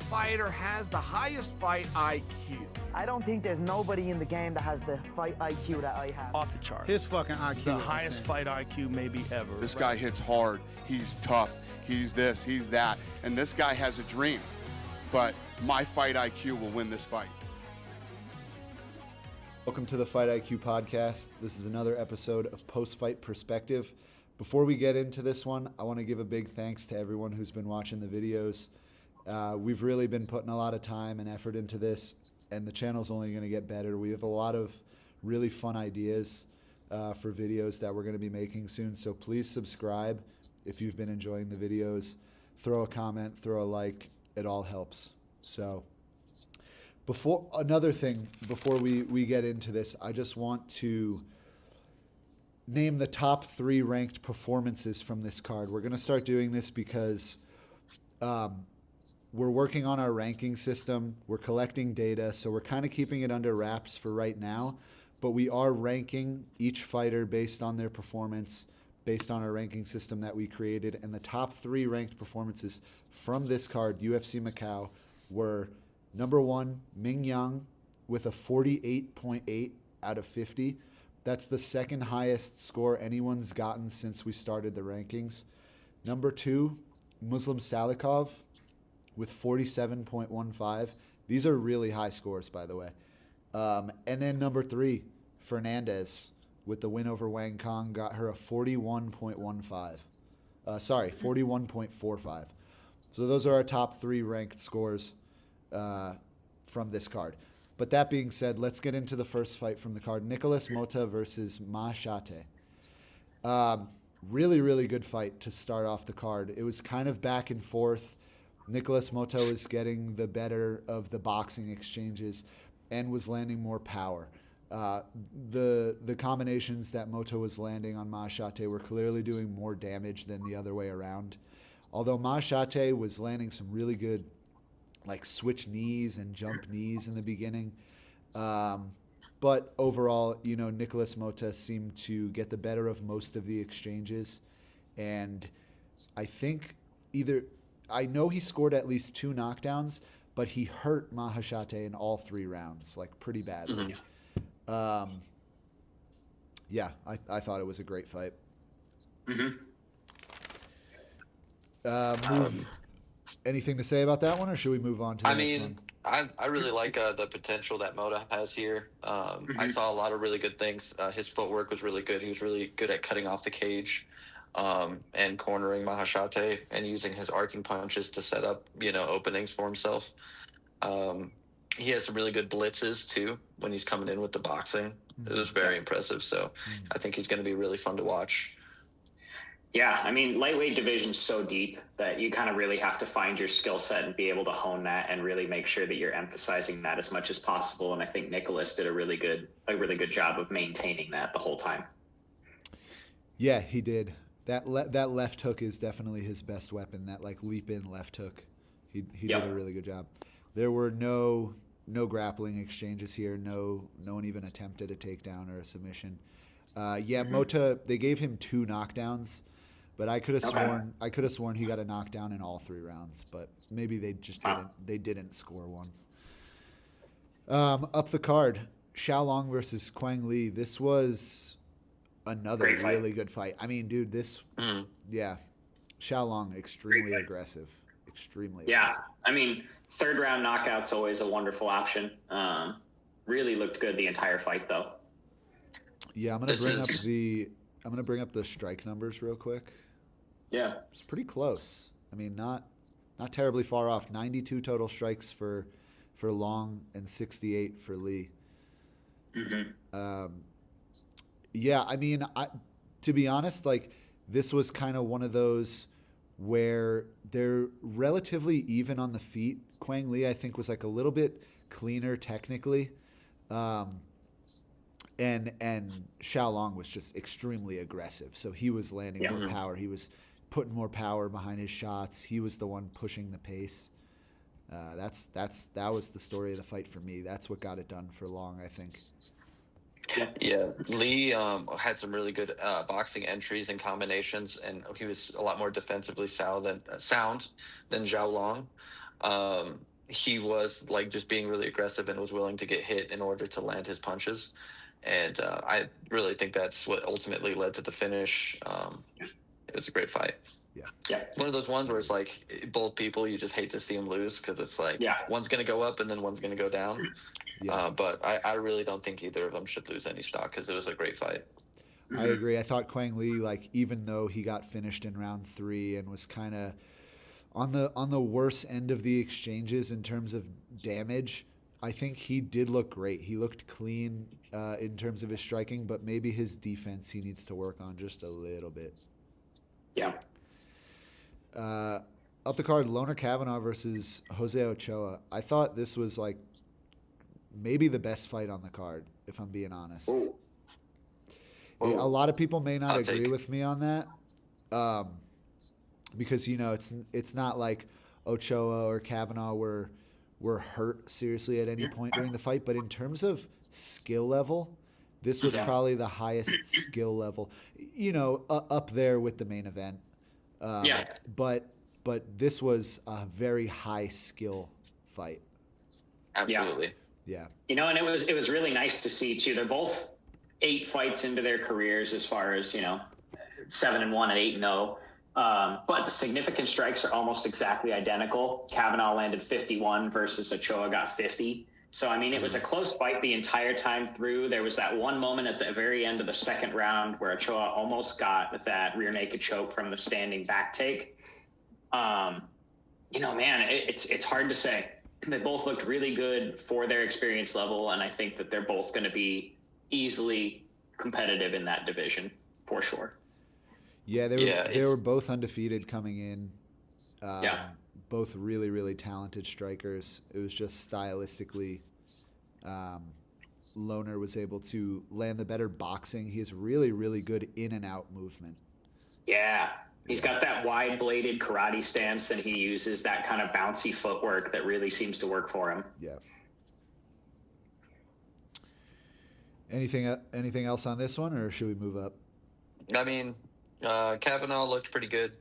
fighter has the highest fight IQ? I don't think there's nobody in the game that has the fight IQ that I have. Off the charts. His fucking IQ The is highest insane. fight IQ maybe ever. This guy hits hard. He's tough. He's this, he's that. And this guy has a dream. But my fight IQ will win this fight. Welcome to the Fight IQ podcast. This is another episode of Post-Fight Perspective. Before we get into this one, I want to give a big thanks to everyone who's been watching the videos. We've really been putting a lot of time and effort into this, and the channel's only going to get better. We have a lot of really fun ideas for videos that we're going to be making soon, so please subscribe if you've been enjoying the videos. Throw a comment, throw a like, it all helps. So before we get into this, I just want to name the top 3 ranked performances from this card. We're going to start doing this because we're working on our ranking system. We're collecting data, so we're kind of keeping it under wraps for right now, but we are ranking each fighter based on their performance, based on our ranking system that we created. And the top 3 ranked performances from this card, UFC Macau, were number 1, Mingyang with a 48.8 out of 50. That's the second highest score anyone's gotten since we started the rankings. Number 2, Muslim Salikov with 47.15. These are really high scores, by the way. And then number 3, Fernandes with the win over Wang Cong got her a 41.15. 41.45. So those are our top 3 ranked scores from this card. But that being said, let's get into the first fight from the card. Nicholas Mota versus Maheshate. Really, really good fight to start off the card. It was kind of back and forth. Nicholas Mota was getting the better of the boxing exchanges and was landing more power. The combinations that Mota was landing on Maheshate were clearly doing more damage than the other way around. Although Maheshate was landing some really good like switch knees and jump knees in the beginning. But overall, you know, Nicholas Mota seemed to get the better of most of the exchanges. And I think I know he scored at least 2 knockdowns, but he hurt Maheshate in all 3 rounds, like pretty badly. Mm-hmm. I thought it was a great fight. Mm-hmm. Anything to say about that one, or should we move on to the next one? I really like the potential that Mota has here. I saw a lot of really good things. His footwork was really good. He was really good at cutting off the cage and cornering Maheshate and using his arcing punches to set up, openings for himself. He has some really good blitzes, too, when he's coming in with the boxing. It was very impressive. So I think he's going to be really fun to watch. Yeah, I mean, lightweight division's so deep that you kind of really have to find your skill set and be able to hone that and really make sure that you're emphasizing that as much as possible. And I think Nicholas did a really good job of maintaining that the whole time. Yeah, he did. That left hook is definitely his best weapon. That like leap in left hook, he did a really good job. There were no grappling exchanges here. No one even attempted a takedown or a submission. Mota, they gave him 2 knockdowns. But I could have sworn he got a knockdown in all 3 rounds, but maybe they just didn't score one. Up the card, Xiaonan versus Quang Li. This was another really good fight. I mean, dude, Xiaonan extremely aggressive. Yeah, I mean, 3rd round knockout's always a wonderful option. Really looked good the entire fight though. Yeah, I'm gonna bring up the strike numbers real quick. Yeah, it's pretty close. I mean, not terribly far off. 92 total strikes for Long and 68 for Li. Mm-hmm. I mean, to be honest, like this was kind of one of those where they're relatively even on the feet. Quang Li, I think, was like a little bit cleaner technically. And Xiaonan was just extremely aggressive. So he was landing more power. He was putting more power behind his shots. He was the one pushing the pace. That was the story of the fight for me. That's what got it done for Long, I think. Yeah, Li had some really good boxing entries and combinations, and he was a lot more defensively sound than Xiaolan. he was like just being really aggressive and was willing to get hit in order to land his punches. And I really think that's what ultimately led to the finish. It was a great fight. Yeah. One of those ones where it's like both people, you just hate to see them lose because it's like one's going to go up and then one's going to go down. But I really don't think either of them should lose any stock because it was a great fight. I agree. I thought Quang Lee, like, even though he got finished in round 3 and was kind of on the worst end of the exchanges in terms of damage, I think he did look great. He looked clean in terms of his striking, but maybe his defense he needs to work on just a little bit. Yeah. Up the card, Loner Kavanagh versus Jose Ochoa. I thought this was like maybe the best fight on the card, if I'm being honest. Ooh. A lot of people may not Hot agree take. with me on that, because it's not like Ochoa or Kavanagh were hurt seriously at any point during the fight. But in terms of skill level, this was probably the highest skill level, up there with the main event. But this was a very high skill fight. Absolutely. Yeah. And it was really nice to see too. They're both 8 fights into their careers as far as, 7-1 and 8-0. But the significant strikes are almost exactly identical. Kavanagh landed 51 versus Ochoa got 50. So, I mean, it was a close fight the entire time through. There was that one moment at the very end of the second round where Ochoa almost got that rear naked choke from the standing back take. Man, it's hard to say. They both looked really good for their experience level, and I think that they're both going to be easily competitive in that division for sure. Yeah, they were both undefeated coming in. Both really, really talented strikers. It was just stylistically, Loner was able to land the better boxing. He has really, really good in and out movement. Yeah. He's got that wide-bladed karate stance, and he uses that kind of bouncy footwork that really seems to work for him. Yeah. Anything else on this one, or should we move up? I mean, Kavanagh looked pretty good.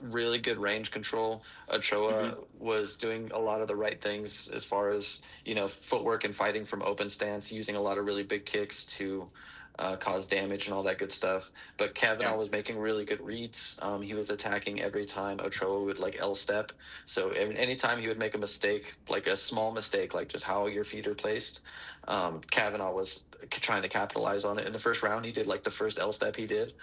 Really good range control. Ochoa was doing a lot of the right things as far as, footwork and fighting from open stance, using a lot of really big kicks to cause damage and all that good stuff. But Kavanagh was making really good reads. He was attacking every time Ochoa would L step. So anytime he would make a mistake, like a small mistake, like just how your feet are placed, Kavanagh was trying to capitalize on it. In the first round, he did the first L step he did.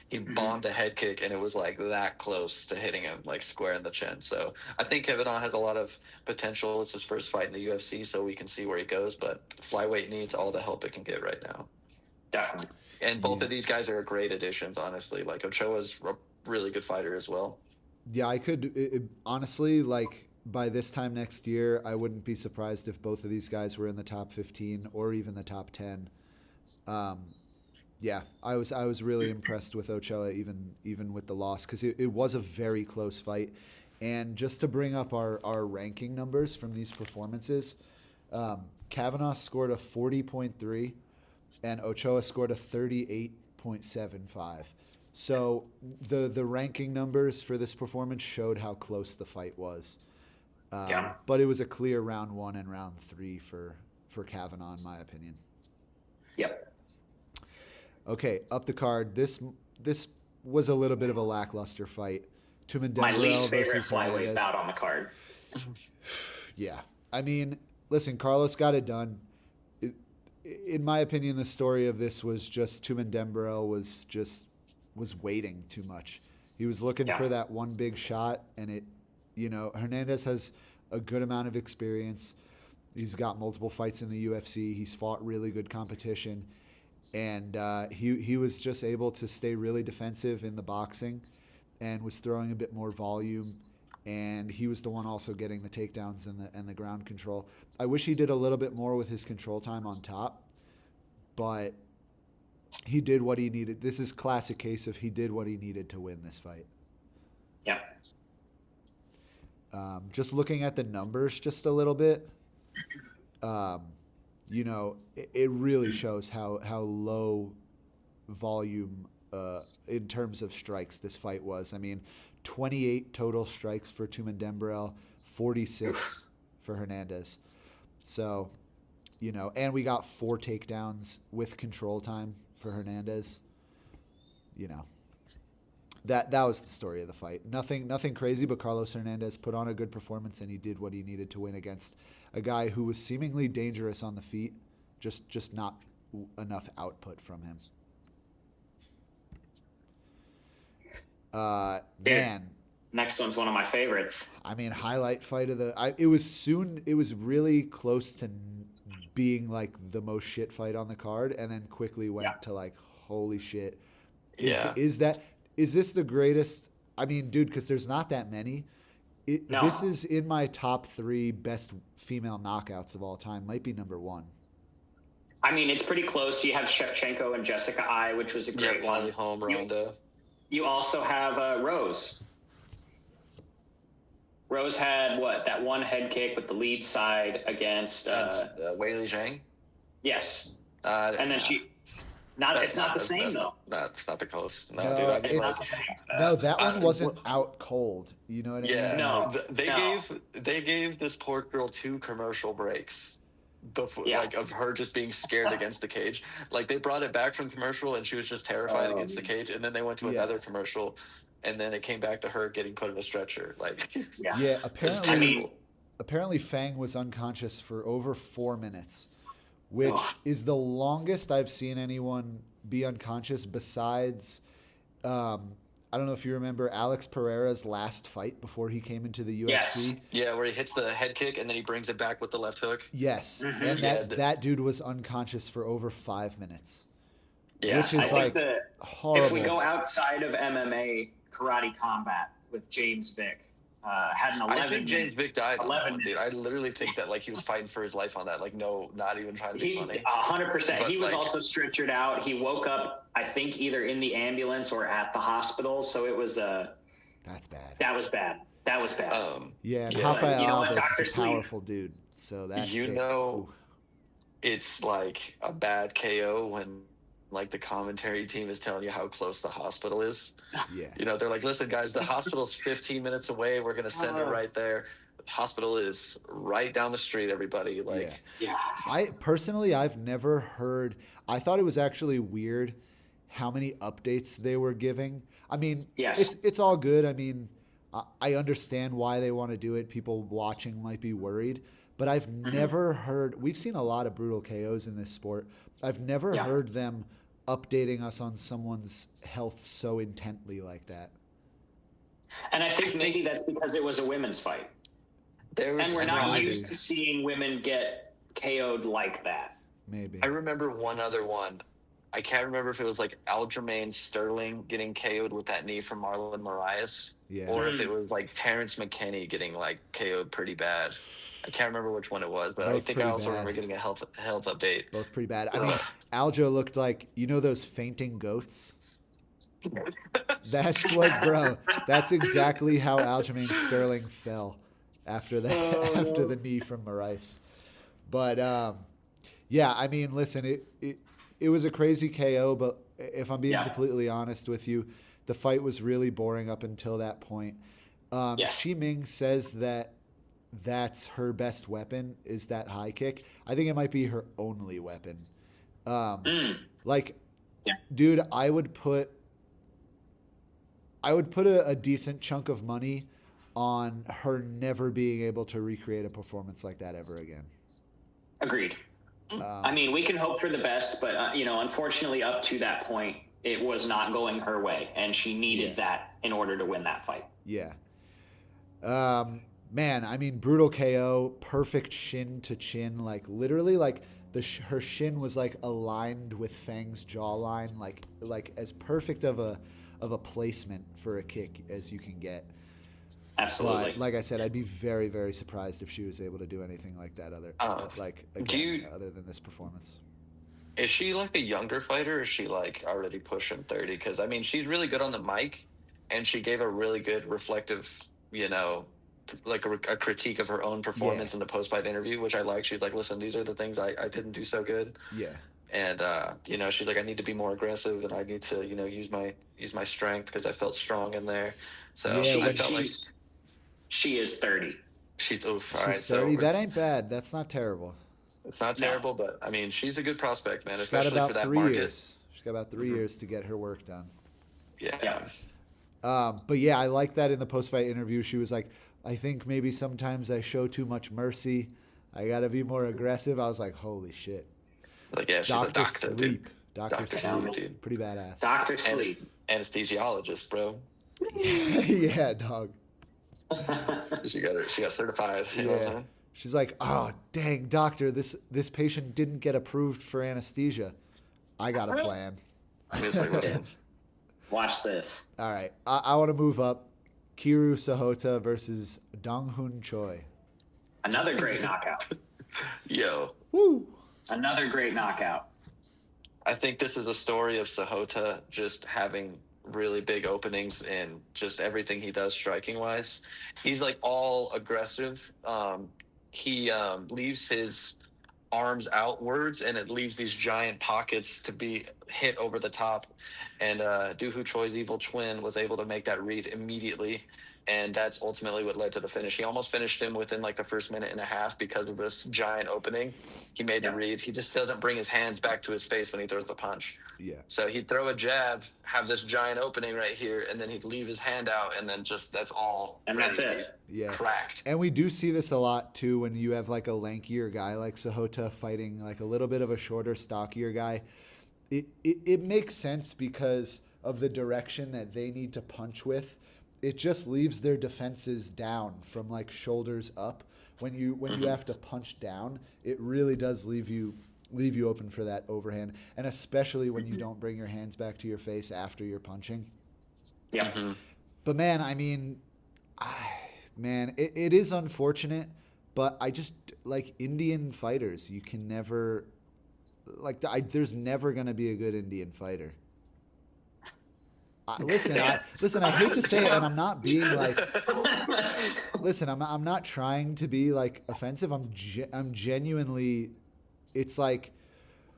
He bombed a head kick, and it was that close to hitting him square in the chin. So I think Kavanagh has a lot of potential. It's his first fight in the UFC, so we can see where he goes. But flyweight needs all the help it can get right now. Definitely. And both of these guys are great additions, honestly. Ochoa's a really good fighter as well. Yeah, I could honestly, by this time next year, I wouldn't be surprised if both of these guys were in the top 15 or even the top 10. Yeah, I was really impressed with Ochoa, even with the loss, because it was a very close fight. And just to bring up our ranking numbers from these performances, Kavanagh scored a 40.3, and Ochoa scored a 38.75. So the ranking numbers for this performance showed how close the fight was. But it was a clear round 1 and round 3 for Kavanagh, in my opinion. Yep. Okay, up the card. This was a little bit of a lackluster fight. My least favorite versus flyweight Hernandez. bout on the card. Yeah. I mean, listen, Carlos got it done. In my opinion, the story of this was just Tumendembrel was waiting too much. He was looking for that one big shot, and Hernandez has a good amount of experience. He's got multiple fights in the UFC. He's fought really good competition. And he was just able to stay really defensive in the boxing and was throwing a bit more volume. And he was the one also getting the takedowns and the ground control. I wish he did a little bit more with his control time on top, but he did what he needed. This is classic case of he did what he needed to win this fight. Yeah. Just looking at the numbers just a little bit, it really shows how low volume in terms of strikes this fight was. I mean, 28 total strikes for Tumendembrel, 46 for Hernandez. So, you know, and we got 4 takedowns with control time for Hernandez. You know, that was the story of the fight. Nothing crazy, but Carlos Hernandez put on a good performance, and he did what he needed to win against a guy who was seemingly dangerous on the feet, just not enough output from him. Man. Next one's one of my favorites. I mean, highlight fight of the. It was really close to being like the most shit fight on the card, and then quickly went to like, holy shit. Is this the greatest? I mean, dude, because there's not that many. No. This is in my top 3 best female knockouts of all time. Might be number 1. I mean, it's pretty close. You have Shevchenko and Jessica I, which was a great one. Home Ronda. You also have Rose. Rose had that one head kick with the lead side against Weili Zhang. Yes, and then she. It's not the same though. That's not the close. No, No, dude. it's not the same. No, that one wasn't out cold. You know what I mean? Yeah. No, They gave this poor girl 2 commercial breaks before, like, of her just being scared against the cage. Like, they brought it back from commercial and she was just terrified against the cage, and then they went to another commercial, and then it came back to her getting put in a stretcher. Like, yeah. Apparently, Feng was unconscious for over 4 minutes, which is the longest I've seen anyone be unconscious besides. I don't know if you remember Alex Pereira's last fight before he came into the UFC. Yes. Yeah, where he hits the head kick and then he brings it back with the left hook. Yes, and that dude was unconscious for over 5 minutes. Yeah, which is I think horrible. If we go outside of MMA, karate combat with James Vick had an 11. I think James Vick died. 11 dude. I literally think that like he was fighting for his life on that. Like, no, not even trying to be funny. 100%. He was also stretchered out. He woke up, I think, either in the ambulance or at the hospital. So it was that's bad. That was bad. Yeah, and Rafael Alves is a powerful dude. So that it's like a bad KO when like the commentary team is telling you how close the hospital is. Yeah. You know, they're like, listen, guys, the hospital's 15 minutes away. We're going to send it right there. The hospital is right down the street, everybody. Like, I've never heard. I thought it was actually weird how many updates they were giving. I mean, it's all good. I mean, I understand why they want to do it. People watching might be worried, but I've never heard. We've seen a lot of brutal KOs in this sport. I've never heard them updating us on someone's health so intently like that. And I think maybe that's because it was a women's fight. And we're not used to seeing women get KO'd like that. Maybe. I remember one other one. I can't remember if it was like Aljamain Sterling getting KO'd with that knee from Marlon Moraes, or if it was like Terrence McKinney getting like KO'd pretty bad. I can't remember which one it was, but I think I also remember getting a health update. Both pretty bad. I mean, Aljo looked like, you know those fainting goats? That's what, bro. That's exactly how Aljamain Sterling fell after the knee from Moraes. But yeah, I mean, listen, it was a crazy KO, but if I'm being completely honest with you, the fight was really boring up until that point. Shi Ming says that that's her best weapon is that high kick. I think it might be her only weapon. Dude, I would put a decent chunk of money on her never being able to recreate a performance like that ever again. Agreed. I mean, we can hope for the best, but unfortunately up to that point, it was not going her way, and she needed that in order to win that fight. Yeah. Man, I mean, brutal KO, perfect shin to chin, like literally, like her shin was like aligned with Feng's jawline, like as perfect of a placement for a kick as you can get. Absolutely. But like I said, I'd be very, very surprised if she was able to do anything like that other than this performance. Is she like a younger fighter, or is she like already pushing 30? Because I mean, she's really good on the mic, and she gave a really good reflective, like a critique of her own performance in the post-fight interview, which I like. She's like, listen, these are the things I didn't do so good. Yeah. And, she's like, I need to be more aggressive, and I need to, use my strength because I felt strong in there. So I felt like she is 30. She's all She's right. 30. So That ain't bad. That's not terrible. it's not terrible, but I mean, she's a good prospect, man, She's got especially about for that 3 market. years. She's got about 3 years to get her work done. Yeah. But yeah, I like that in the post-fight interview. She was like, I think maybe sometimes I show too much mercy. I got to be more aggressive. I was like, holy shit. Like, yeah, she's Dr. a doctor, Sleep. dude. Dr. Dr. Sleep. Sleep, dude. Pretty badass. Dr. Sleep. Anesthesiologist, bro. Yeah, dog. She got certified. You know what I'm Yeah. saying? She's like, oh, dang, doctor, this patient didn't get approved for anesthesia. I got a plan. I'm just like, listen. Watch this. All right. I want to move up. Kirul Sahota versus Donghoon Choi. Another great knockout. Yo. Woo! Another great knockout. I think this is a story of Sahota just having really big openings in just everything he does striking wise. He's like all aggressive. He leaves his arms outwards and it leaves these giant pockets to be hit over the top. And Doohoo Choi's evil twin was able to make that read immediately. And that's ultimately what led to the finish. He almost finished him within like the first minute and a half because of this giant opening. He made the read. He just doesn't bring his hands back to his face when he throws the punch. Yeah. So he'd throw a jab, have this giant opening right here, and then he'd leave his hand out, and then just that's all. And that's it. Yeah. Cracked. And we do see this a lot too when you have like a lankier guy like Sahota fighting like a little bit of a shorter, stockier guy. It makes sense because of the direction that they need to punch with. It just leaves their defenses down from like shoulders up. When you have to punch down, it really does leave you open for that overhand, and especially when you don't bring your hands back to your face after you're punching. Yeah. But man, I mean, it is unfortunate, but I just like Indian fighters. You can never there's never gonna be a good Indian fighter. Listen, I hate to say it, and I'm not being like. Listen, I'm not trying to be like offensive. I'm genuinely. It's like.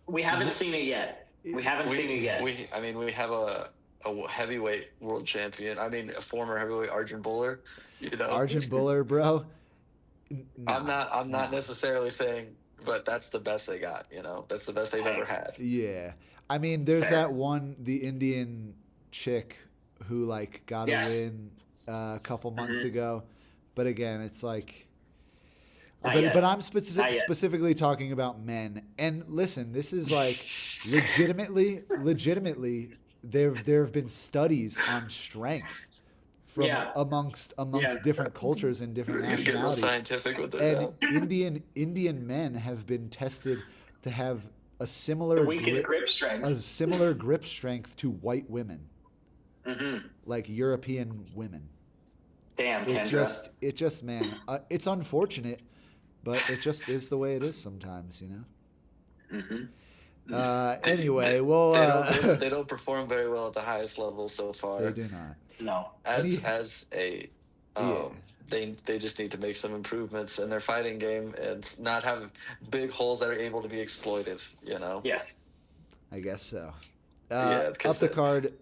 We haven't seen it yet. We haven't seen it yet. We have a heavyweight world champion. I mean, a former heavyweight Arjun Bowler. You know, Arjun Bowler, bro. No, I'm not necessarily saying, but that's the best they got. You know, that's the best they've ever had. Yeah, I mean, there's that one, the Indian chick who like got a win a couple months ago, but again, it's like. But I'm specifically talking about men. And listen, this is like legitimately, there have been studies on strength from amongst different cultures and different nationalities. Scientific with it, and Indian men have been tested to have a similar grip strength to white women, like European women. Damn, Kendra. It just man, it's unfortunate. But it just is the way it is sometimes, you know? Anyway, well... they don't perform very well at the highest level so far. They do not. No. They just need to make some improvements in their fighting game and not have big holes that are able to be exploited, you know? Yes. I guess so. Up the card,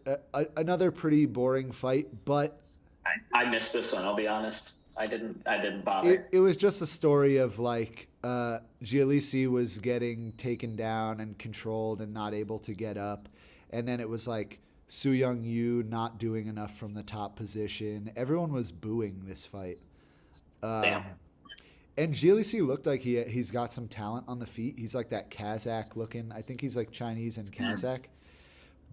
another pretty boring fight, but... I missed this one, I'll be honest. I didn't bother. It was just a story of like Gisi was getting taken down and controlled and not able to get up, and then it was like Su Young Yu not doing enough from the top position. Everyone was booing this fight. Damn. And Gisi looked like he's got some talent on the feet. He's like that Kazakh looking. I think he's like Chinese and Kazakh,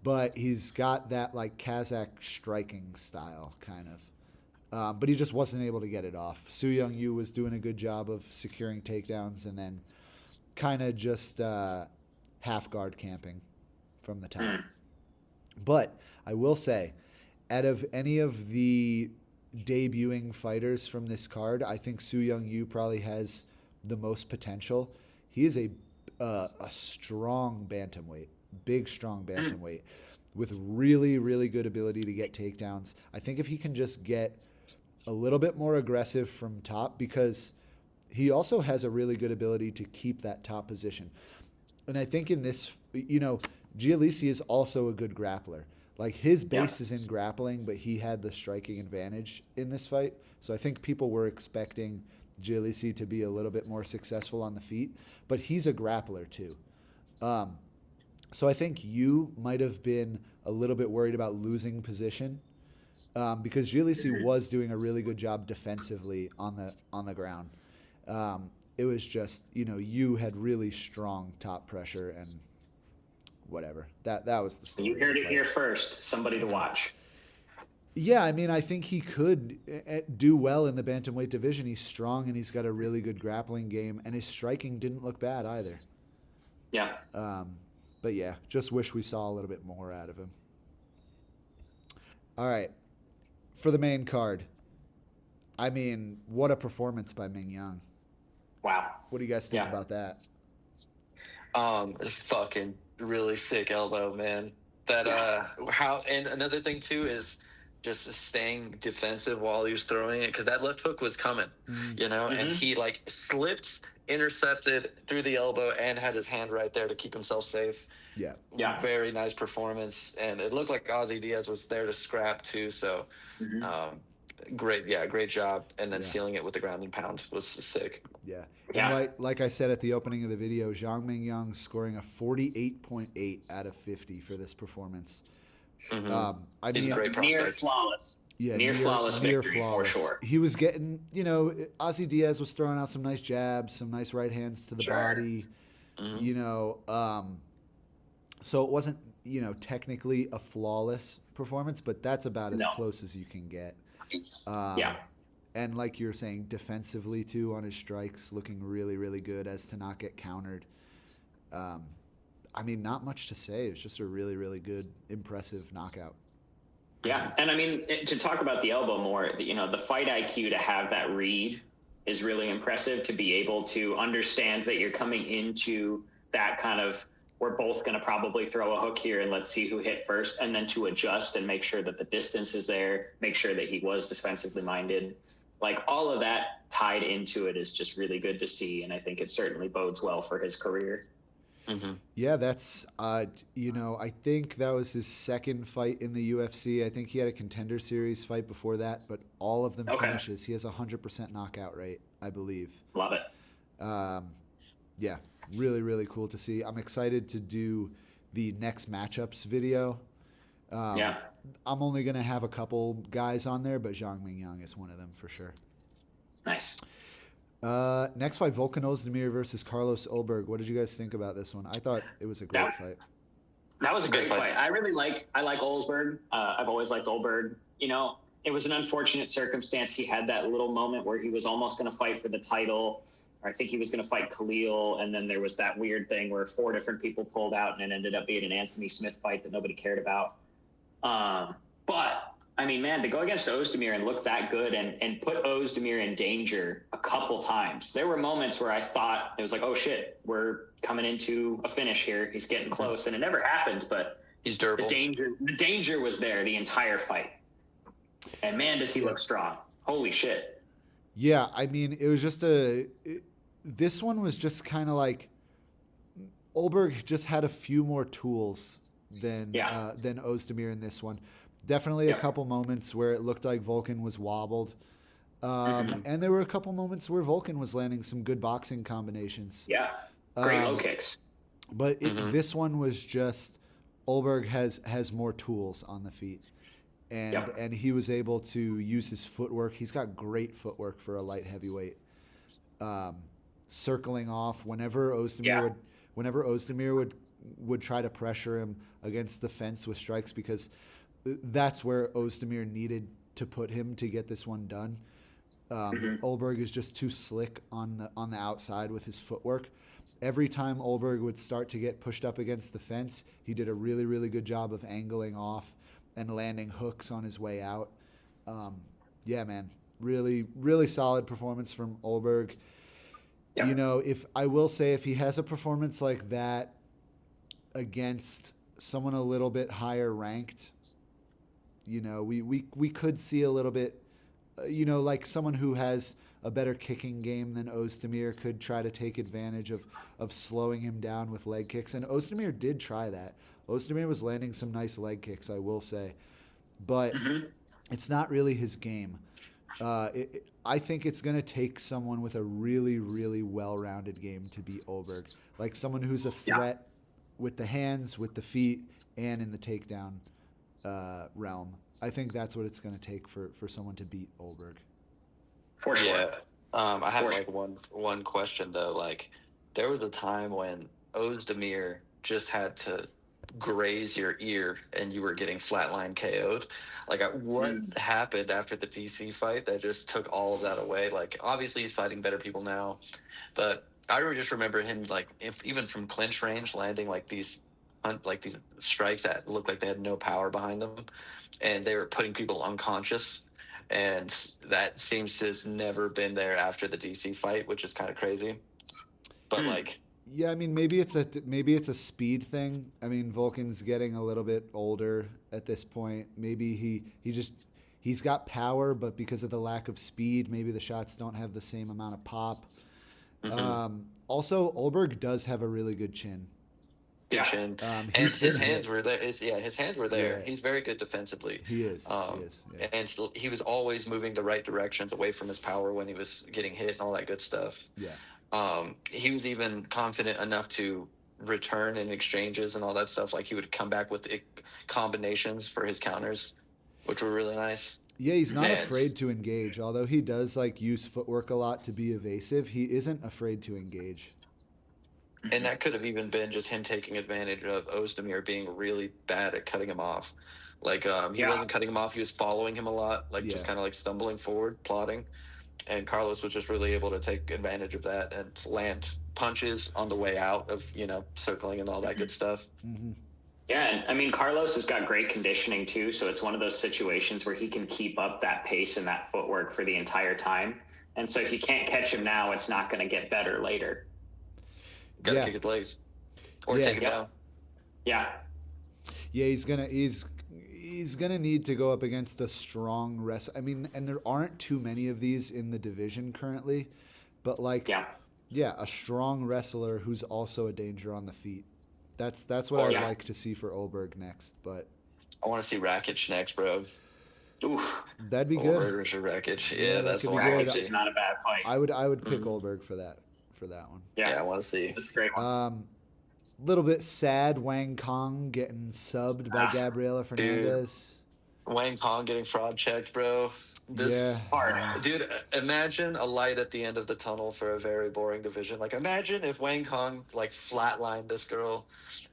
but he's got that like Kazakh striking style kind of. But he just wasn't able to get it off. Su Young Yu was doing a good job of securing takedowns and then kind of just half guard camping from the top. But I will say, out of any of the debuting fighters from this card, I think Su Young Yu probably has the most potential. He is a strong bantamweight, big strong bantamweight with really, really good ability to get takedowns. I think if he can just get a little bit more aggressive from top, because he also has a really good ability to keep that top position. And I think in this, you know, Gisi is also a good grappler. Like his base is in grappling, but he had the striking advantage in this fight. So I think people were expecting Gisi to be a little bit more successful on the feet, but he's a grappler too. So I think you might have been a little bit worried about losing position because Gisi was doing a really good job defensively on the ground. It was just, you had really strong top pressure and whatever. That was the story. You heard it here first. Somebody to watch. Yeah, I mean, I think he could do well in the bantamweight division. He's strong and he's got a really good grappling game, and his striking didn't look bad either. Yeah. But yeah, just wish we saw a little bit more out of him. All right, for the main card, I mean, what a performance by Mingyang. Wow. What do you guys think about that? Fucking really sick elbow, man. That and another thing too is just staying defensive while he was throwing it, because that left hook was coming, and he slipped, intercepted through the elbow, and had his hand right there to keep himself safe. Yeah. Very nice performance, and it looked like Diaz was there to scrap too. So, great job, and then sealing it with the ground and pound was sick. Yeah. And like I said at the opening of the video, Mingyang scoring a 48.8 out of 50 for this performance. I mean, great near flawless. Yeah, near flawless victory for sure. He was getting, Diaz was throwing out some nice jabs, some nice right hands to the body, so it wasn't, technically a flawless performance, but that's about as close as you can get. And like you were saying, defensively too on his strikes, looking really, really good as to not get countered. I mean, not much to say. It's just a really, really good, impressive knockout. Yeah, and I mean, to talk about the elbow more, the fight IQ to have that read is really impressive, to be able to understand that you're coming into that kind of, we're both going to probably throw a hook here and let's see who hit first, and then to adjust and make sure that the distance is there, make sure that he was defensively minded. Like, all of that tied into it is just really good to see, and I think it certainly bodes well for his career. Yeah, that's, I think that was his second fight in the UFC. I think he had a Contender Series fight before that, but all of them finishes. He has a 100% knockout rate, I believe. Love it. Yeah, really, really cool to see. I'm excited to do the next matchups video. I'm only going to have a couple guys on there, but Mingyang is one of them for sure. Nice. Next fight, Volkan Oezdemir versus Carlos Ulberg. What did you guys think about this one? I thought it was a great fight. That was a great fight. I like Ulberg. I've always liked Ulberg. It was an unfortunate circumstance. He had that little moment where he was almost going to fight for the title. Or I think he was going to fight Khalil, and then there was that weird thing where 4 different people pulled out, and it ended up being an Anthony Smith fight that nobody cared about. But I mean, man, to go against Oezdemir and look that good and put Oezdemir in danger a couple times. There were moments where I thought it was like, oh shit, we're coming into a finish here. He's getting close, and it never happened, but he's durable. The danger was there the entire fight. And man, does he look strong. Holy shit. Yeah, I mean, it was just this one was just kind of like Ulberg just had a few more tools than Oezdemir in this one. Definitely a couple moments where it looked like Volkan was wobbled. And there were a couple moments where Volkan was landing some good boxing combinations. Yeah, great low kicks. But this one was just Ulberg has more tools on the feet. And he was able to use his footwork. He's got great footwork for a light heavyweight. Circling off whenever Oezdemir would try to pressure him against the fence with strikes, because that's where Oezdemir needed to put him to get this one done. Ulberg is just too slick on the outside with his footwork. Every time Ulberg would start to get pushed up against the fence, he did a really, really good job of angling off and landing hooks on his way out. Yeah, man, really, really solid performance from Ulberg. Yeah. If he has a performance like that against someone a little bit higher ranked, we could see a little bit, like someone who has a better kicking game than Oezdemir could try to take advantage of slowing him down with leg kicks. And Oezdemir did try that. Oezdemir was landing some nice leg kicks, I will say. But it's not really his game. I think it's going to take someone with a really, really well-rounded game to beat Ulberg. Like someone who's a threat with the hands, with the feet, and in the takedown realm. I think that's what it's going to take for someone to beat Ulberg. For sure. Yeah. I have like one question though. Like, there was a time when Oezdemir just had to graze your ear and you were getting flatline KO'd. Like, what happened after the DC fight that just took all of that away? Like, obviously he's fighting better people now, but I just remember him, like, even from clinch range, landing like these strikes that looked like they had no power behind them, and they were putting people unconscious. And that seems to have never been there after the DC fight, which is kind of crazy. But like, yeah, I mean, maybe it's a speed thing. I mean, Volkan's getting a little bit older at this point. Maybe he's got power, but because of the lack of speed, maybe the shots don't have the same amount of pop. Also, Ulberg does have a really good chin. Good chin. And his hands were there. His hands were there. Yeah. He's very good defensively. He is. Yeah. And he was always moving the right directions away from his power when he was getting hit and all that good stuff. Yeah. He was even confident enough to return in exchanges and all that stuff. Like, he would come back with combinations for his counters, which were really nice. Yeah, he's not afraid to engage. Although he does like use footwork a lot to be evasive, he isn't afraid to engage. And that could have even been just him taking advantage of Oezdemir being really bad at cutting him off. Like, he wasn't cutting him off. He was following him a lot, like just kind of like stumbling forward, plotting. And Carlos was just really able to take advantage of that and land punches on the way out of, circling and all that good stuff. Mm-hmm. Yeah, and I mean, Carlos has got great conditioning too, so it's one of those situations where he can keep up that pace and that footwork for the entire time. And so if you can't catch him now, it's not going to get better later. Got to kick his legs or take him down. Yeah. Yeah, he's gonna need to go up against a strong wrestler. I mean, and there aren't too many of these in the division currently, but like, a strong wrestler who's also a danger on the feet. That's what I'd like to see for Ulberg next. But I want to see Rakic next, bro. Oof, that'd be good. Ulberg versus Rakic. Yeah, that's the one. Rakic is not a bad fight. I would pick Ulberg for that one. Yeah, I want to see. That's a great one. Little bit sad, Wang Cong getting subbed by Gabriella Fernandes. Dude, Wang Cong getting fraud checked, bro. Hard. Dude, imagine a light at the end of the tunnel for a very boring division. Like, imagine if Wang Cong, like, flatlined this girl,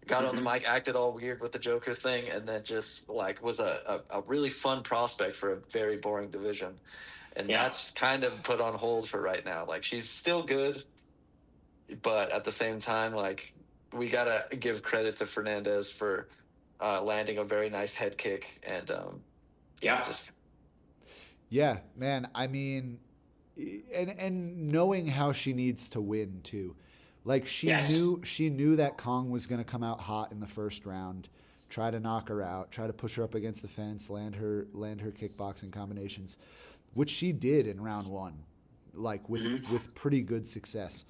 got on the mic, acted all weird with the Joker thing, and then just, like, was a really fun prospect for a very boring division. And that's kind of put on hold for right now. Like, she's still good, but at the same time, like, we got to give credit to Fernandez for landing a very nice head kick. And, yeah, man. I mean, and knowing how she needs to win too, like she knew that Cong was going to come out hot in the first round, try to knock her out, try to push her up against the fence, land her kickboxing combinations, which she did in round one, like with pretty good success.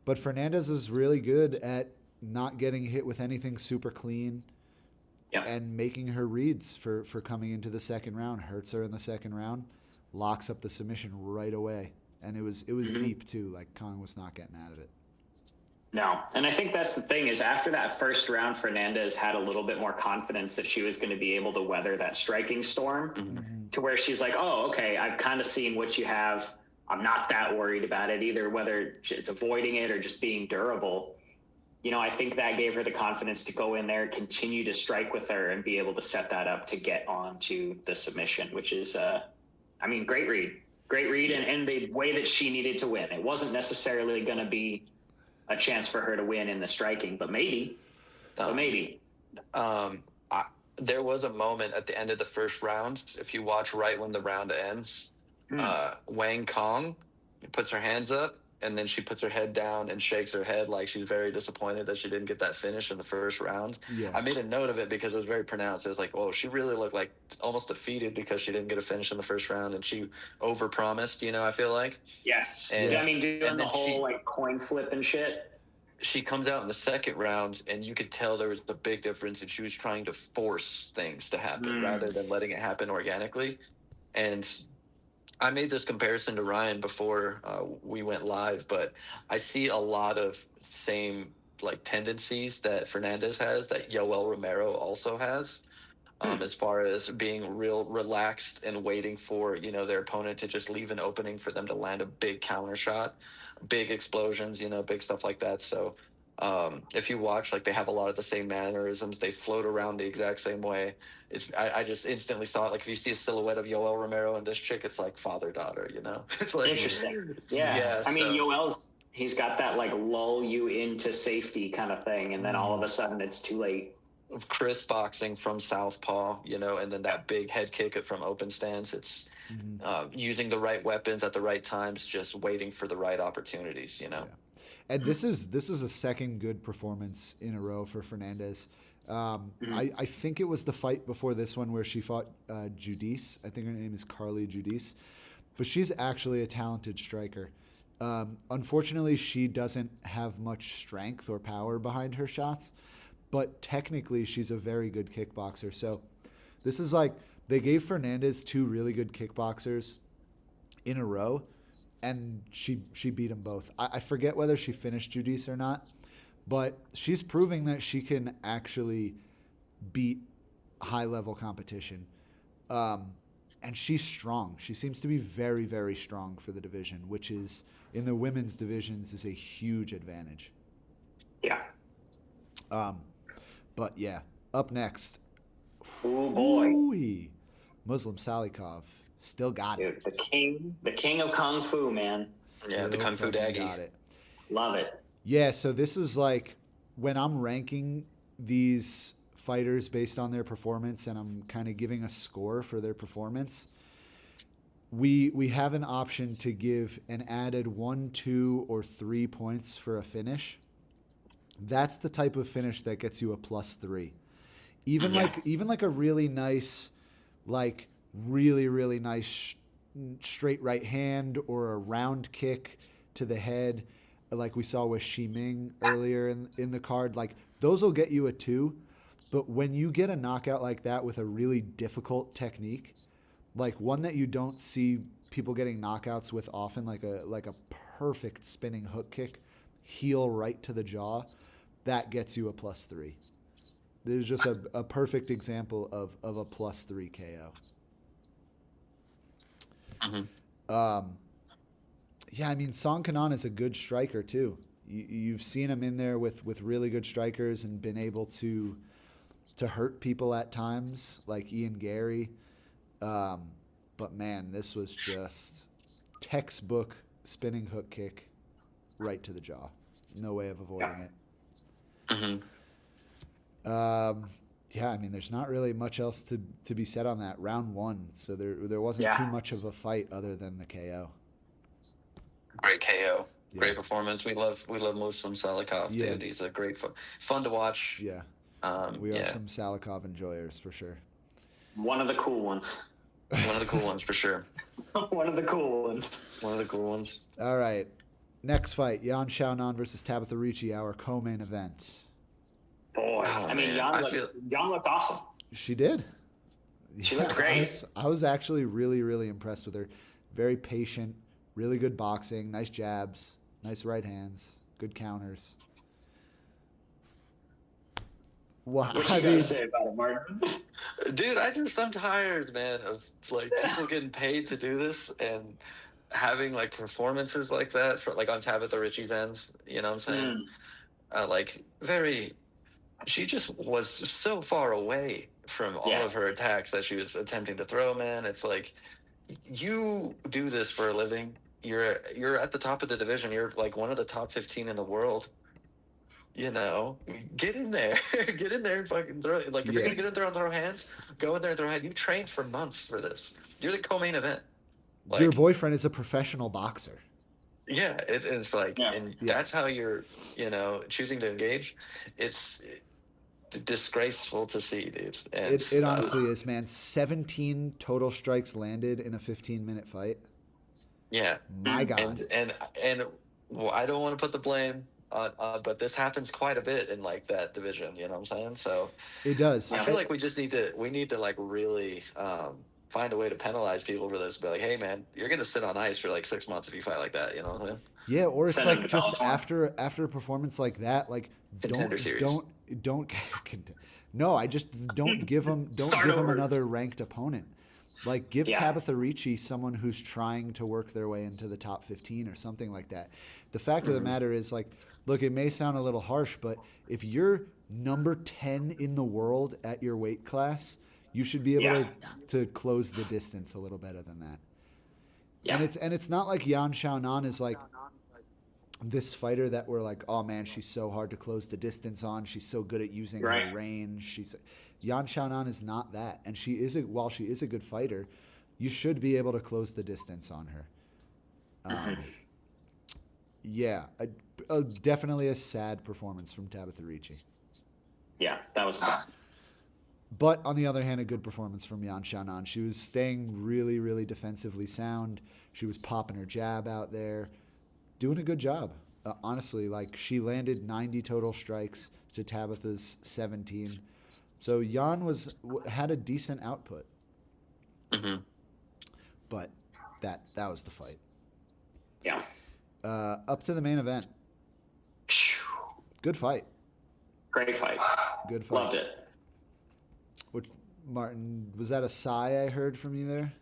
But Fernandez was really good at not getting hit with anything super clean. And making her reads for coming into the second round. Hurts her in the second round, locks up the submission right away. And it was deep too, like Cong was not getting out of it. No, and I think that's the thing is after that first round, Fernandez had a little bit more confidence that she was going to be able to weather that striking storm to where she's like, oh, okay, I've kind of seen what you have. I'm not that worried about it either, whether it's avoiding it or just being durable. I think that gave her the confidence to go in there, continue to strike with her, and be able to set that up to get on to the submission, which is, great read. Great read, and the way that she needed to win. It wasn't necessarily going to be a chance for her to win in the striking, but maybe. There was a moment at the end of the first round, if you watch right when the round ends, Wang Cong puts her hands up, and then she puts her head down and shakes her head like she's very disappointed that she didn't get that finish in the first round. Yeah. I made a note of it because it was very pronounced. It was like, whoa, she really looked like almost defeated because she didn't get a finish in the first round, and she overpromised, I feel like. Yes. And, doing the whole coin flip and shit. She comes out in the second round, and you could tell there was a big difference, and she was trying to force things to happen rather than letting it happen organically. And I made this comparison to Ryan before we went live, but I see a lot of same like tendencies that Fernandez has that Yoel Romero also has. As far as being real relaxed and waiting for, you know, their opponent to just leave an opening for them to land a big counter shot, big explosions, you know, big stuff like that. So if you watch, like, they have a lot of the same mannerisms. They float around the exact same way. I just instantly saw it. Like, if you see a silhouette of Yoel Romero and this chick, it's like father-daughter, you know? It's like Interesting. Yeah. I mean, he's got that like lull you into safety kind of thing, and then all of a sudden it's too late. Of Chris boxing from southpaw, you know, and then that big head kick from open stance. It's using the right weapons at the right times, just waiting for the right opportunities, you know. Yeah. And this is a second good performance in a row for Fernandez. I think it was the fight before this one where she fought Judice. I think her name is Carly Judice, but she's actually a talented striker. Unfortunately, she doesn't have much strength or power behind her shots, but technically she's a very good kickboxer. So this is like they gave Fernandez 2 really good kickboxers in a row, and she beat them both. I forget whether she finished Judice or not, but she's proving that she can actually beat high-level competition. And she's strong. She seems to be very, very strong for the division, which is, in the women's divisions, is a huge advantage. Yeah. But yeah, up next. Oh boy. Ooh-wee. Muslim Salikov. Still got it. Dude, the king of Kung Fu, man. Yeah, the Kung Fu Daggy. Got it. Love it. Yeah, so this is like when I'm ranking these fighters based on their performance and I'm kind of giving a score for their performance, we have an option to give an added 1, 2, or 3 points for a finish. That's the type of finish that gets you a +3. Even like a really nice, like really, really nice straight right hand or a round kick to the head, like we saw with Shi Ming earlier in the card, like those will get you a 2. But when you get a knockout like that with a really difficult technique, like one that you don't see people getting knockouts with often, like a perfect spinning hook kick, heel right to the jaw, that gets you a +3. There's just a perfect example of a +3 KO. Yeah, I mean, Song Kenan is a good striker too. You've seen him in there with really good strikers and been able to hurt people at times, like Ian Gary. But man, this was just textbook spinning hook kick right to the jaw. No way of avoiding it. Yeah, I mean, there's not really much else to be said on that. Round 1, so there wasn't too much of a fight other than the KO. Great KO. Yeah. Great performance. We love Muslim Salikov, yeah. Dude. He's a great fun to watch. Yeah. We are some Salikov enjoyers for sure. One of the cool ones. One of the cool ones for sure. One of the cool ones. One of the cool ones. All right. Next fight, Yan Xiaonan versus Tabatha Ricci, our co-main event. Boy, I mean, Yan looked awesome. She did. She looked great. I was actually really, really impressed with her. Very patient, really good boxing, nice jabs, nice right hands, good counters. What you gotta say about it, Martin? Dude, I'm tired, man, of like people getting paid to do this and having like performances like that for like on Tabatha Ricci's ends. You know what I'm saying? She just was so far away from all of her attacks that she was attempting to throw, man. It's like, you do this for a living. You're at the top of the division. You're like one of the top 15 in the world. You know, get in there. Get in there and fucking throw. Like, if you're going to get in there and throw hands, go in there and throw hands. You've trained for months for this. You're the co-main event. Like, your boyfriend is a professional boxer. Yeah, it's like, and that's how you're, choosing to engage. It's disgraceful to see, dude. And it honestly is, man. 17 total strikes landed in a 15-minute fight. Yeah. My God. And I don't want to put the blame on, but this happens quite a bit in like that division. You know what I'm saying? So it does. I feel like we need to like really find a way to penalize people for this. Be like, hey man, you're gonna sit on ice for like 6 months if you fight like that. You know what I mean? Yeah, or it's Send him like to just Bellator. after a performance like that, like Contender series. don't no, I just don't give him Start over. another ranked opponent. Like give Yeah. Tabatha Ricci someone who's trying to work their way into the top 15 or something like that. The fact of the matter is, like, look, it may sound a little harsh, but if you're number 10 in the world at your weight class, you should be able to close the distance a little better than that. Yeah. And it's not like Yan Xiaonan is like this fighter that we're like, oh man, she's so hard to close the distance on. She's so good at using her range. Yan Xiaonan is not that, and while she is a good fighter, you should be able to close the distance on her. Yeah, definitely a sad performance from Tabatha Ricci. Yeah, that was bad. But on the other hand, a good performance from Yan Xiaonan. She was staying really, really defensively sound. She was popping her jab out there, doing a good job. Honestly, like, she landed 90 total strikes to Tabatha's 17. So Yan had a decent output. But that was the fight. Yeah. Up to the main event. Good fight. Great fight. Good fight. Loved it. Which, Martin, was that a sigh I heard from you there?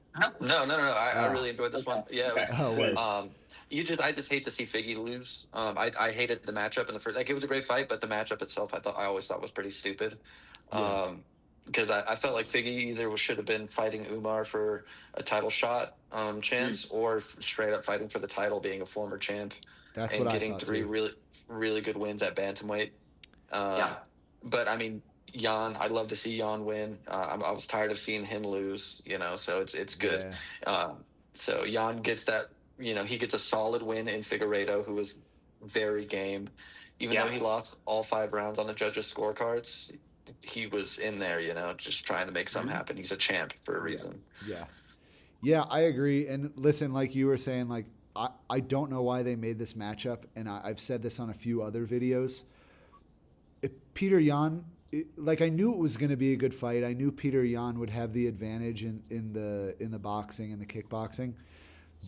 No. I really enjoyed this one. Yeah. It was, wait. I just hate to see Figgy lose. I hated the matchup in the first. Like, it was a great fight, but the matchup itself, I always thought was pretty stupid. Because I felt like Figgy either should have been fighting Umar for a title shot chance, or straight up fighting for the title, being a former champ. That's and what I getting thought three too. really, really good wins at bantamweight. But I mean, Yan, I'd love to see Yan win. I was tired of seeing him lose, so it's good. Yeah. So Yan gets that, he gets a solid win in Figueiredo, who was very game. Even though he lost all 5 rounds on the judges' scorecards, he was in there, just trying to make something happen. He's a champ for a reason. Yeah, I agree. And listen, like you were saying, like, I don't know why they made this matchup, and I've said this on a few other videos. Peter Yan, like, I knew it was going to be a good fight. I knew Peter Yan would have the advantage in the boxing and the kickboxing.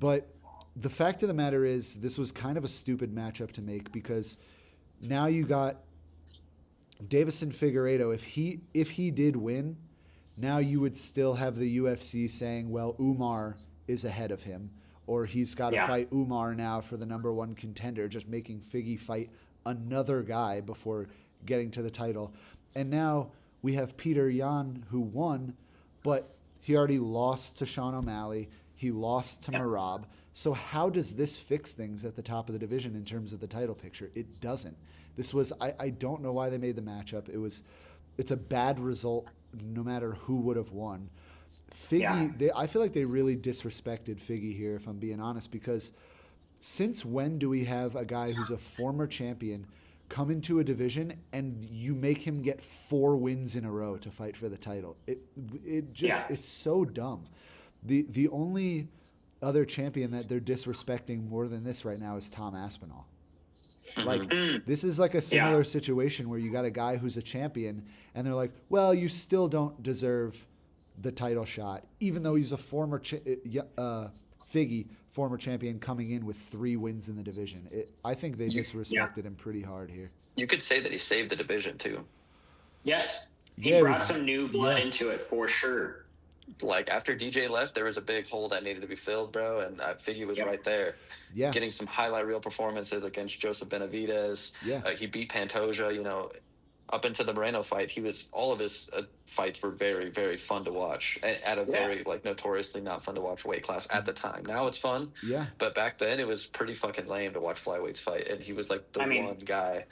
But the fact of the matter is, this was kind of a stupid matchup to make, because now you got Davison Figueiredo. If he did win, now you would still have the UFC saying, well, Umar is ahead of him, or he's got to fight Umar now for the #1 contender, just making Figgy fight another guy before getting to the title. And now we have Peter Yan, who won, but he already lost to Sean O'Malley. He lost to Merab. So how does this fix things at the top of the division in terms of the title picture? It doesn't. This was, I don't know why they made the matchup. It's a bad result no matter who would have won. Figgy, I feel like they really disrespected Figgy here, if I'm being honest, because since when do we have a guy who's a former champion come into a division and you make him get 4 wins in a row to fight for the title? It's so dumb. The only other champion that they're disrespecting more than this right now is Tom Aspinall. Like, this is like a similar situation where you got a guy who's a champion and they're like, well, you still don't deserve the title shot, even though he's a former Figgy, former champion, coming in with 3 wins in the division. I think they disrespected him pretty hard here. You could say that he saved the division too. Yes. He brought some new blood into it for sure. Like, after DJ left, there was a big hole that needed to be filled, bro, and Figgy was right there. Yeah. Getting some highlight reel performances against Joseph Benavidez. Yeah. He beat Pantoja, up into the Moreno fight. All of his fights were very, very fun to watch at a very, notoriously not fun to watch weight class at the time. Now it's fun. Yeah. But back then it was pretty fucking lame to watch flyweights fight, and he was like the one guy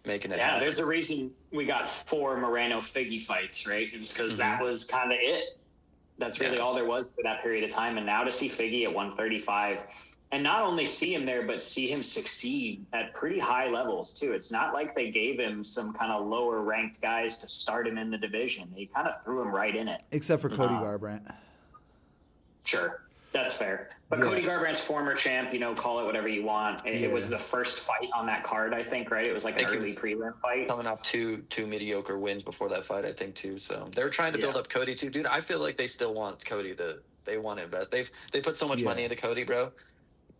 making it happen. There's a reason we got 4 Moreno Figgy fights, right? It was because that was kind of it. That's really all there was for that period of time. And now to see Figgy at 135, and not only see him there, but see him succeed at pretty high levels too. It's not like they gave him some kind of lower ranked guys to start him in the division. He kind of threw him right in it. Except for Cody Garbrandt. Sure. That's fair. But Yeah. Cody Garbrandt's former champ, call it whatever you want. It was the first fight on that card, I think, right? It was like an early prelim fight. Coming off two mediocre wins before that fight, I think, too. So they're trying to build up Cody, too. Dude, I feel like they still want Cody they want to invest. They put so much money into Cody, bro.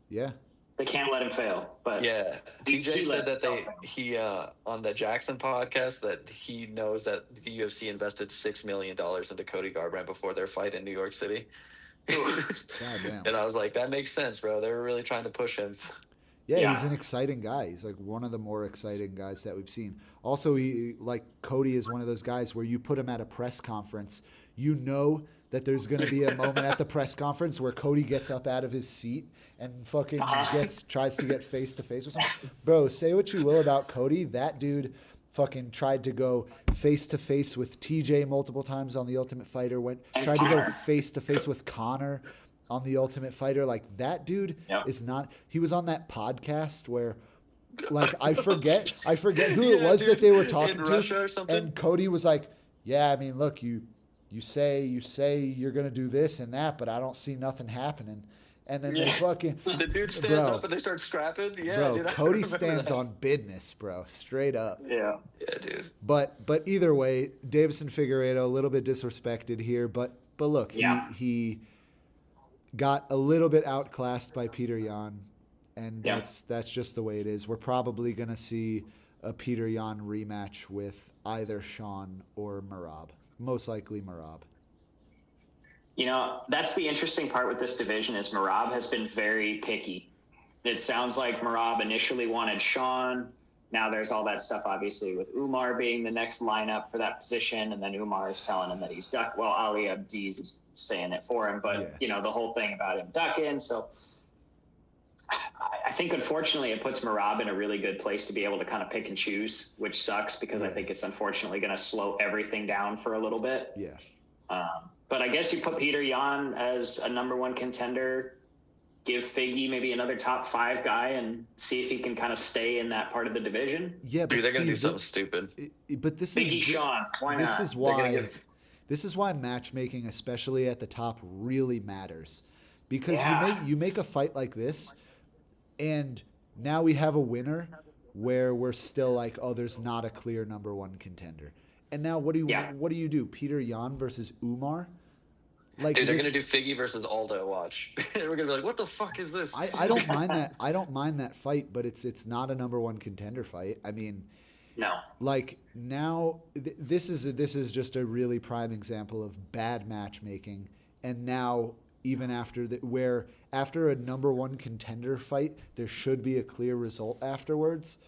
Yeah. They can't let him fail. But yeah, TJ said that he on the Jackson podcast that he knows that the UFC invested $6 million into Cody Garbrandt before their fight in New York City. Goddamn. And I was like, that makes sense, bro. They were really trying to push him. Yeah, he's an exciting guy. He's like one of the more exciting guys that we've seen. Also, Cody is one of those guys where you put him at a press conference, you know that there's going to be a moment at the press conference where Cody gets up out of his seat and fucking tries to get face to face with someone. Bro, say what you will about Cody, that dude fucking tried to go face to face with TJ multiple times on The Ultimate Fighter. Tried to go face to face with Connor on The Ultimate Fighter. Like, that dude is not. He was on that podcast where, like, I forget who it was that they were talking in to. Russia or something? And Cody was like, "Yeah, I mean, look, you say you're gonna do this and that, but I don't see nothing happening." And then they fucking the dude stands up and they start scrapping. Yeah, bro, dude, Cody stands on business, bro, straight up. Yeah, dude. But either way, Davison Figueiredo a little bit disrespected here, but look, he got a little bit outclassed by Peter Yan, and that's just the way it is. We're probably gonna see a Peter Yan rematch with either Sean or Merab. Most likely Merab. That's the interesting part with this division is Merab has been very picky. It sounds like Merab initially wanted Sean. Now there's all that stuff, obviously, with Umar being the next lineup for that position, and then Umar is telling him that he's duck. Well, Ali Abdiz is saying it for him, but the whole thing about him ducking. So I think, unfortunately, it puts Merab in a really good place to be able to kind of pick and choose, which sucks because I think it's unfortunately going to slow everything down for a little bit. Yeah. But I guess you put Peter Yan as a number one contender, give Figgy maybe another top 5 guy, and see if he can kind of stay in that part of the division. Yeah, but dude, they're going to do something stupid. But this Figgy is Sean. Why not? This is why matchmaking, especially at the top, really matters. Because you make a fight like this, and now we have a winner where we're still like, oh, there's not a clear number one contender. And now what do you do? Peter Yan versus Umar? Like, dude, they're gonna do Figgy versus Aldo. Watch. We're gonna be like, what the fuck is this? I don't mind that. I don't mind that fight, but it's not a number one contender fight. I mean, no. Like, now this is just a really prime example of bad matchmaking. And now, even after a number one contender fight, there should be a clear result afterwards.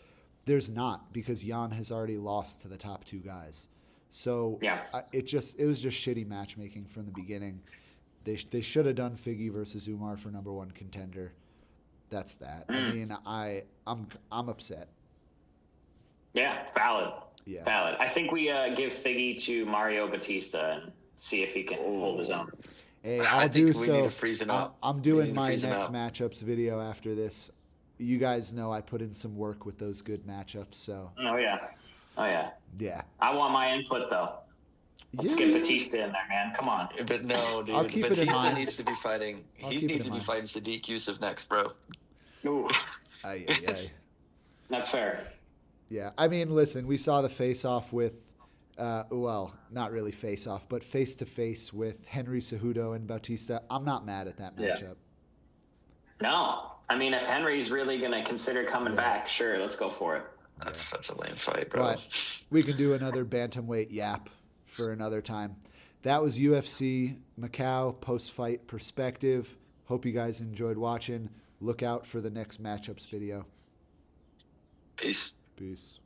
There's not, because Yan has already lost to the top 2 guys. So it was just shitty matchmaking from the beginning. They should have done Figgy versus Umar for number one contender. That's that. I mean, I'm upset. Yeah, valid. Yeah, valid. I think we give Figgy to Mario Batista and see if he can hold his own. Hey, I'm doing my next matchups video after this. You guys know I put in some work with those good matchups. So. Oh yeah. Yeah. I want my input though. Let's get Batista in there, man. Come on. But no, dude. I'll keep it in mind. Needs to be fighting. He needs to be fighting Sadiq Yusuf next, bro. Ooh. Aye. That's fair. Yeah, I mean, listen, we saw the face-off with, not really face-off, but face-to-face with Henry Cejudo and Bautista. I'm not mad at that matchup. No. I mean, if Henry's really going to consider coming back, sure, let's go for it. That's such a lame fight, bro. But we can do another bantamweight yap for another time. That was UFC Macau post-fight perspective. Hope you guys enjoyed watching. Look out for the next matchups video. Peace. Peace.